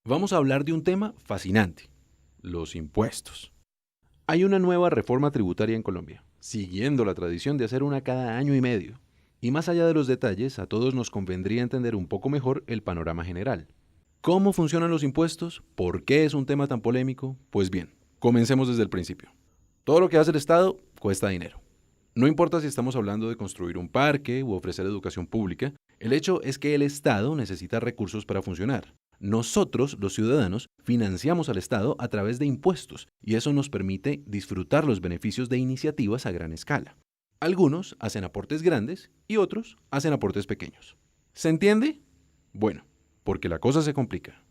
Vamos a hablar de un tema fascinante, los impuestos. Hay una nueva reforma tributaria en Colombia, siguiendo la tradición de hacer una cada año y medio. Y más allá de los detalles, a todos nos convendría entender un poco mejor el panorama general. ¿Cómo funcionan los impuestos? ¿Por qué es un tema tan polémico? Pues bien, comencemos desde el principio. Todo lo que hace el Estado cuesta dinero. No importa si estamos hablando de construir un parque u ofrecer educación pública, el hecho es que el Estado necesita recursos para funcionar. Nosotros, los ciudadanos, financiamos al Estado a través de impuestos y eso nos permite disfrutar los beneficios de iniciativas a gran escala. Algunos hacen aportes grandes y otros hacen aportes pequeños. ¿Se entiende? Bueno, porque la cosa se complica.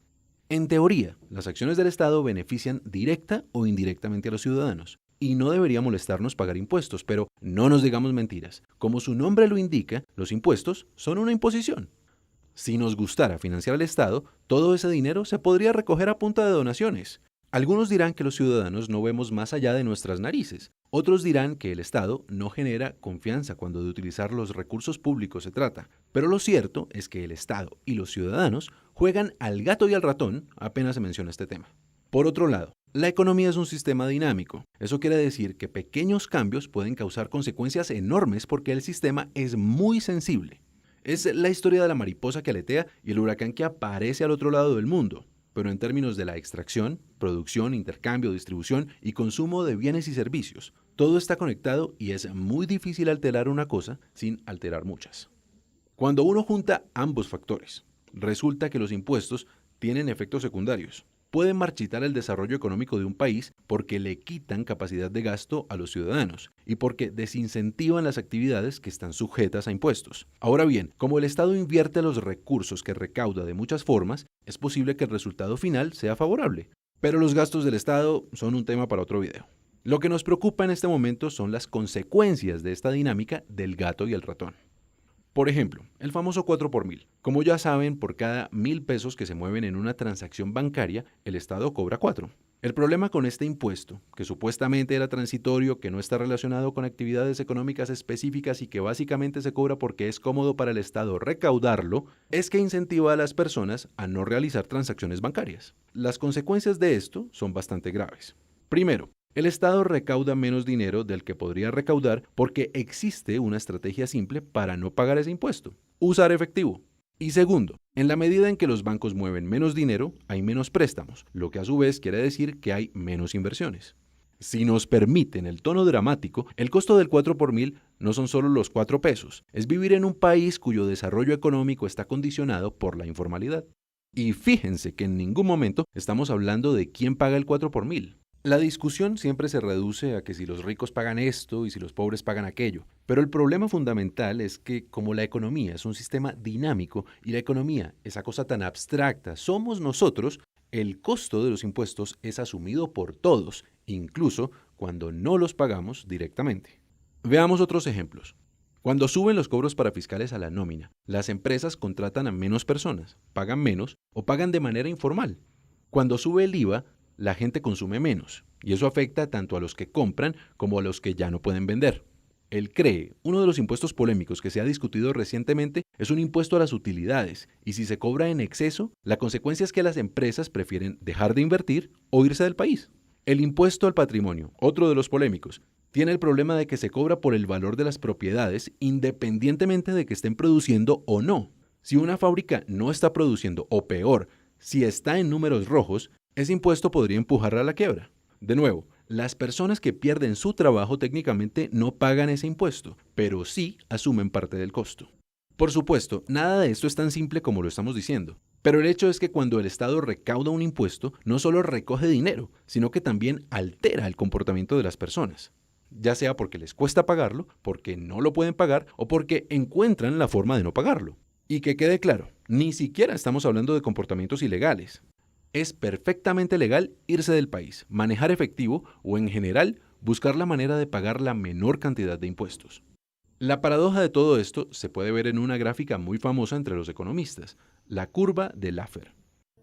En teoría, las acciones del Estado benefician directa o indirectamente a los ciudadanos. Y no debería molestarnos pagar impuestos, pero no nos digamos mentiras. Como su nombre lo indica, los impuestos son una imposición. Si nos gustara financiar al Estado, todo ese dinero se podría recoger a punta de donaciones. Algunos dirán que los ciudadanos no vemos más allá de nuestras narices. Otros dirán que el Estado no genera confianza cuando de utilizar los recursos públicos se trata. Pero lo cierto es que el Estado y los ciudadanos juegan al gato y al ratón apenas se menciona este tema. Por otro lado, la economía es un sistema dinámico. Eso quiere decir que pequeños cambios pueden causar consecuencias enormes porque el sistema es muy sensible. Es la historia de la mariposa que aletea y el huracán que aparece al otro lado del mundo. Pero en términos de la extracción, producción, intercambio, distribución y consumo de bienes y servicios, todo está conectado y es muy difícil alterar una cosa sin alterar muchas. Cuando uno junta ambos factores, resulta que los impuestos tienen efectos secundarios. Pueden marchitar el desarrollo económico de un país porque le quitan capacidad de gasto a los ciudadanos y porque desincentivan las actividades que están sujetas a impuestos. Ahora bien, como el Estado invierte los recursos que recauda de muchas formas, es posible que el resultado final sea favorable. Pero los gastos del Estado son un tema para otro video. Lo que nos preocupa en este momento son las consecuencias de esta dinámica del gato y el ratón. Por ejemplo, el famoso 4 por 1000. Como ya saben, por cada 1000 pesos que se mueven en una transacción bancaria, el Estado cobra 4. El problema con este impuesto, que supuestamente era transitorio, que no está relacionado con actividades económicas específicas y que básicamente se cobra porque es cómodo para el Estado recaudarlo, es que incentiva a las personas a no realizar transacciones bancarias. Las consecuencias de esto son bastante graves. Primero, el Estado recauda menos dinero del que podría recaudar porque existe una estrategia simple para no pagar ese impuesto: usar efectivo. Y segundo, en la medida en que los bancos mueven menos dinero, hay menos préstamos, lo que a su vez quiere decir que hay menos inversiones. Si nos permiten el tono dramático, el costo del 4 por 1000 no son solo los 4 pesos, es vivir en un país cuyo desarrollo económico está condicionado por la informalidad. Y fíjense que en ningún momento estamos hablando de quién paga el 4 por 1000. La discusión siempre se reduce a que si los ricos pagan esto y si los pobres pagan aquello, pero el problema fundamental es que como la economía es un sistema dinámico y la economía, esa cosa tan abstracta, somos nosotros, el costo de los impuestos es asumido por todos, incluso cuando no los pagamos directamente. Veamos otros ejemplos. Cuando suben los cobros para fiscales a la nómina, las empresas contratan a menos personas, pagan menos o pagan de manera informal. Cuando sube el IVA, la gente consume menos, y eso afecta tanto a los que compran como a los que ya no pueden vender. El CREE, uno de los impuestos polémicos que se ha discutido recientemente, es un impuesto a las utilidades, y si se cobra en exceso, la consecuencia es que las empresas prefieren dejar de invertir o irse del país. El impuesto al patrimonio, otro de los polémicos, tiene el problema de que se cobra por el valor de las propiedades independientemente de que estén produciendo o no. Si una fábrica no está produciendo, o peor, si está en números rojos, ese impuesto podría empujarla a la quiebra. De nuevo, las personas que pierden su trabajo técnicamente no pagan ese impuesto, pero sí asumen parte del costo. Por supuesto, nada de esto es tan simple como lo estamos diciendo, pero el hecho es que cuando el Estado recauda un impuesto, no solo recoge dinero, sino que también altera el comportamiento de las personas, ya sea porque les cuesta pagarlo, porque no lo pueden pagar o porque encuentran la forma de no pagarlo. Y que quede claro, ni siquiera estamos hablando de comportamientos ilegales. Es perfectamente legal irse del país, manejar efectivo o, en general, buscar la manera de pagar la menor cantidad de impuestos. La paradoja de todo esto se puede ver en una gráfica muy famosa entre los economistas, la curva de Laffer.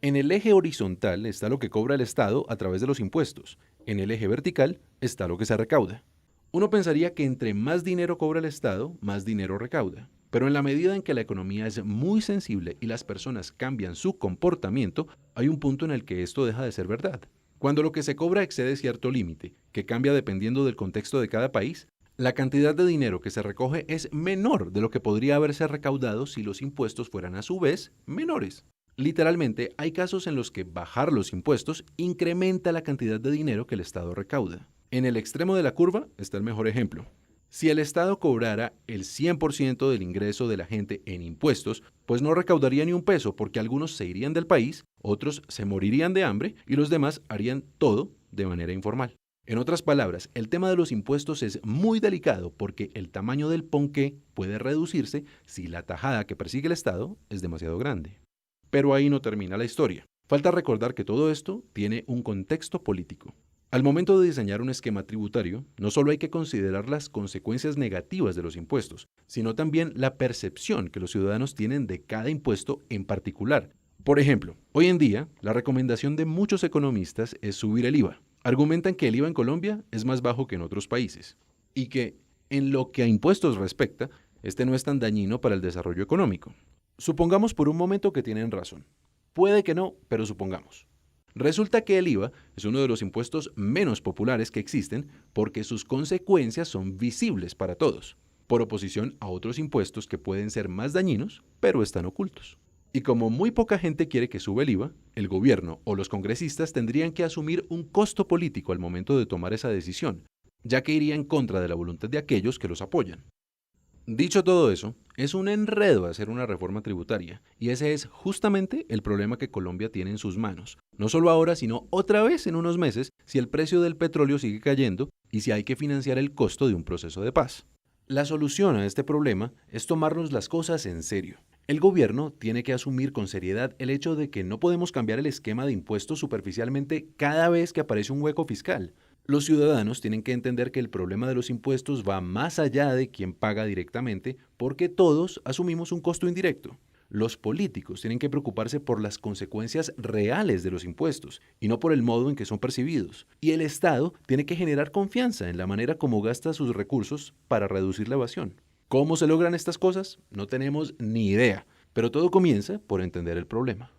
En el eje horizontal está lo que cobra el Estado a través de los impuestos. En el eje vertical está lo que se recauda. Uno pensaría que entre más dinero cobra el Estado, más dinero recauda. Pero en la medida en que la economía es muy sensible y las personas cambian su comportamiento, hay un punto en el que esto deja de ser verdad. Cuando lo que se cobra excede cierto límite, que cambia dependiendo del contexto de cada país, la cantidad de dinero que se recoge es menor de lo que podría haberse recaudado si los impuestos fueran a su vez menores. Literalmente, hay casos en los que bajar los impuestos incrementa la cantidad de dinero que el Estado recauda. En el extremo de la curva está el mejor ejemplo. Si el Estado cobrara el 100% del ingreso de la gente en impuestos, pues no recaudaría ni un peso porque algunos se irían del país, otros se morirían de hambre y los demás harían todo de manera informal. En otras palabras, el tema de los impuestos es muy delicado porque el tamaño del ponqué puede reducirse si la tajada que persigue el Estado es demasiado grande. Pero ahí no termina la historia. Falta recordar que todo esto tiene un contexto político. Al momento de diseñar un esquema tributario, no solo hay que considerar las consecuencias negativas de los impuestos, sino también la percepción que los ciudadanos tienen de cada impuesto en particular. Por ejemplo, hoy en día, la recomendación de muchos economistas es subir el IVA. Argumentan que el IVA en Colombia es más bajo que en otros países y que, en lo que a impuestos respecta, este no es tan dañino para el desarrollo económico. Supongamos por un momento que tienen razón. Puede que no, pero supongamos. Resulta que el IVA es uno de los impuestos menos populares que existen porque sus consecuencias son visibles para todos, por oposición a otros impuestos que pueden ser más dañinos, pero están ocultos. Y como muy poca gente quiere que suba el IVA, el gobierno o los congresistas tendrían que asumir un costo político al momento de tomar esa decisión, ya que iría en contra de la voluntad de aquellos que los apoyan. Dicho todo eso, es un enredo hacer una reforma tributaria, y ese es justamente el problema que Colombia tiene en sus manos. No solo ahora, sino otra vez en unos meses, si el precio del petróleo sigue cayendo y si hay que financiar el costo de un proceso de paz. La solución a este problema es tomarnos las cosas en serio. El gobierno tiene que asumir con seriedad el hecho de que no podemos cambiar el esquema de impuestos superficialmente cada vez que aparece un hueco fiscal. Los ciudadanos tienen que entender que el problema de los impuestos va más allá de quien paga directamente, porque todos asumimos un costo indirecto. Los políticos tienen que preocuparse por las consecuencias reales de los impuestos y no por el modo en que son percibidos. Y el Estado tiene que generar confianza en la manera como gasta sus recursos para reducir la evasión. ¿Cómo se logran estas cosas? No tenemos ni idea, pero todo comienza por entender el problema.